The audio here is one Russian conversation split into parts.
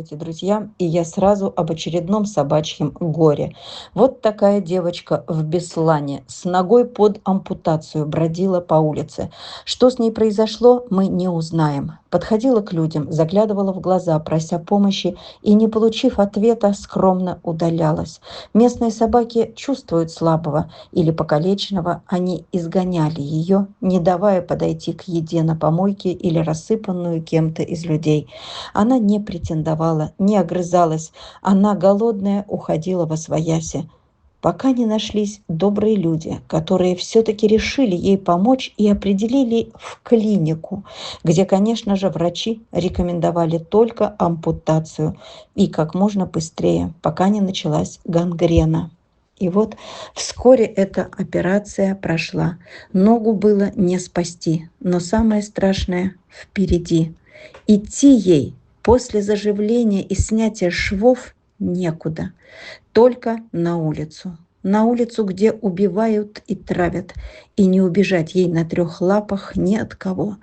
Здравствуйте, друзья! И я сразу об очередном собачьем горе. Вот такая девочка в Беслане с ногой под ампутацию бродила по улице. Что с ней произошло, мы не узнаем. Подходила к людям, заглядывала в глаза, прося помощи, и, не получив ответа, скромно удалялась. Местные собаки чувствуют слабого или покалеченного, они изгоняли ее, не давая подойти к еде на помойке или рассыпанную кем-то из людей. Она не претендовала, не огрызалась, она, голодная, уходила восвояси, пока не нашлись добрые люди, которые все-таки решили ей помочь и определили в клинику, где, конечно же, врачи рекомендовали только ампутацию и как можно быстрее, пока не началась гангрена. И вот вскоре эта операция прошла. Ногу было не спасти, но самое страшное впереди. Идти ей после заживления и снятия швов некуда, только на улицу. На улицу, где убивают и травят, и не убежать ей на 3 лапах ни от кого.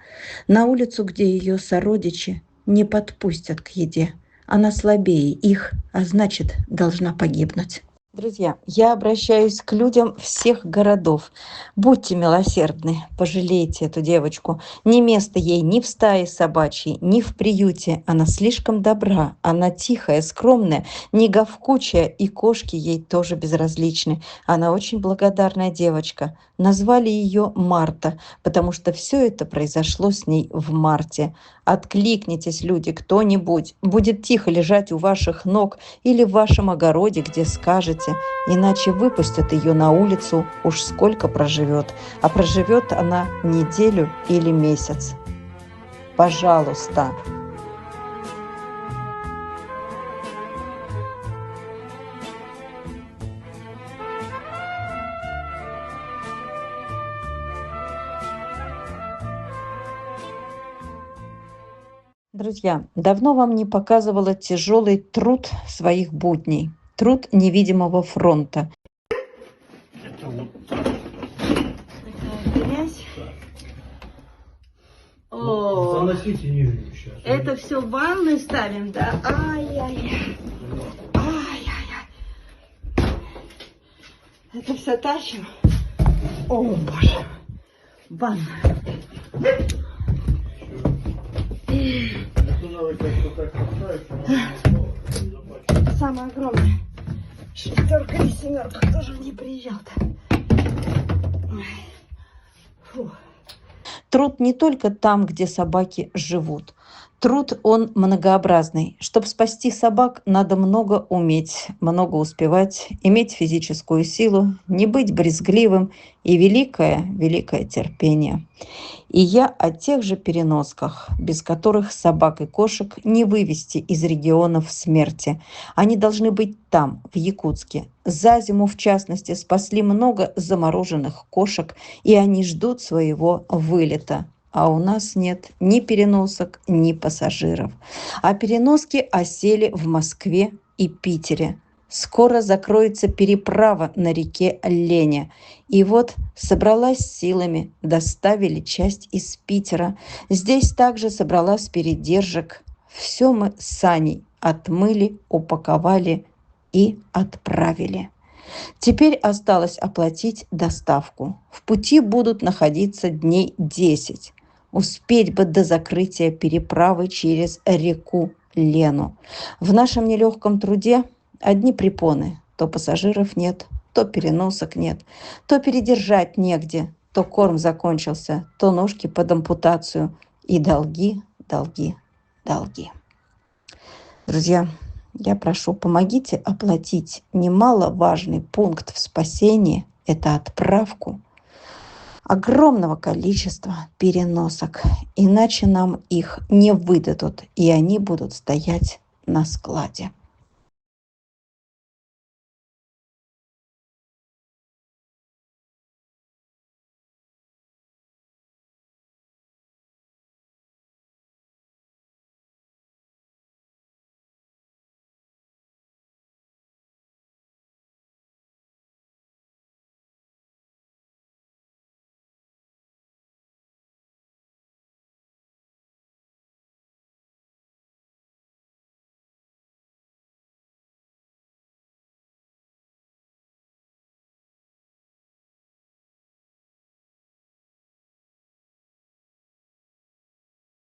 На улицу, где ее сородичи не подпустят к еде. Она слабее их, а значит, должна погибнуть. Друзья, я обращаюсь к людям всех городов. Будьте милосердны, пожалейте эту девочку. Не место ей ни в стае собачьей, ни в приюте. Она слишком добра, она тихая, скромная, не говкучая, и кошки ей тоже безразличны. Она очень благодарная девочка. Назвали ее Марта, потому что все это произошло с ней в марте. Откликнитесь, люди, кто-нибудь будет тихо лежать у ваших ног или в вашем огороде, где скажете, иначе выпустят ее на улицу, уж сколько проживет. А проживет она неделю или месяц. Пожалуйста. Друзья, давно вам не показывала тяжелый труд своих будней, труд невидимого фронта. О, Заносите нижнюю сейчас. это все в ванную ставим, да? Ай-яй-яй. Ай-яй-яй. Это все тащим. О, боже. Ванна. Самая огромная. 6 или 7, кто же не приезжал-то? Фу. Труд не только там, где собаки живут. Труд, он многообразный. Чтобы спасти собак, надо много уметь, много успевать, иметь физическую силу, не быть брезгливым и великое терпение. И я о тех же переносках, без которых собак и кошек не вывести из регионов смерти. Они должны быть там, в Якутске. За зиму, в частности, спасли много замороженных кошек, и они ждут своего вылета. А у нас нет ни переносок, ни пассажиров. А переноски осели в Москве и Питере. Скоро закроется переправа на реке Лене. И вот собралась силами, доставили часть из Питера. Здесь также собралась передержек. Все мы с Саней отмыли, упаковали и отправили. Теперь осталось оплатить доставку. В пути будут находиться дней 10. Успеть бы до закрытия переправы через реку Лену. В нашем нелегком труде одни препоны. То пассажиров нет, то переносок нет, то передержать негде, то корм закончился, то ножки под ампутацию. И долги. Друзья, я прошу, помогите оплатить немаловажный пункт в спасении – это отправку огромного количества переносок. Иначе нам их не выдадут, и они будут стоять на складе.